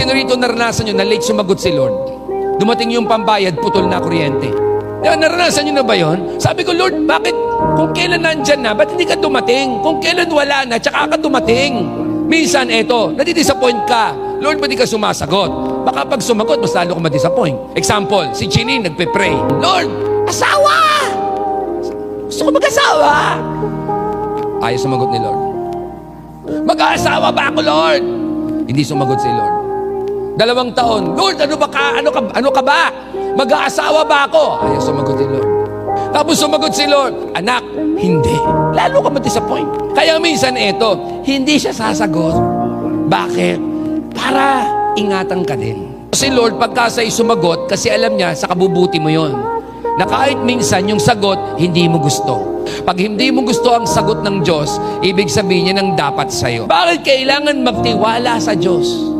Sino rito naranasan nyo na late sumagot si Lord? Dumating yung pambayad, putol na kuryente. Naranasan nyo na ba yun? Sabi ko, Lord, bakit kung kailan nandyan na, ba't hindi ka dumating? Kung kailan wala na, tsaka ka dumating. Minsan, eto, nadidisappoint ka. Lord, ba't di ka sumasagot? Baka pag sumagot, mas lalo ko madisappoint. Example, si Chini nagpe-pray. Lord, asawa! Gusto ko mag-asawa. Ayaw sumagot ni Lord. Mag-aasawa ba ako, Lord? Hindi sumagot si Lord. 2 taon, Lord, ano ka ba? Mag-aasawa ba ako? Ayaw sumagot ni Lord. Tapos sumagot si Lord, anak, hindi. Lalo ka ma-disappoint. Kaya minsan eto, hindi siya sasagot. Bakit? Para ingatan ka din. Si Lord, pagka sa'yo sumagot, kasi alam niya, sa kabubuti mo yon, na kahit minsan yung sagot, hindi mo gusto. Pag hindi mo gusto ang sagot ng Diyos, ibig sabihin niya ng dapat sa'yo. Bakit kailangan magtiwala sa Diyos?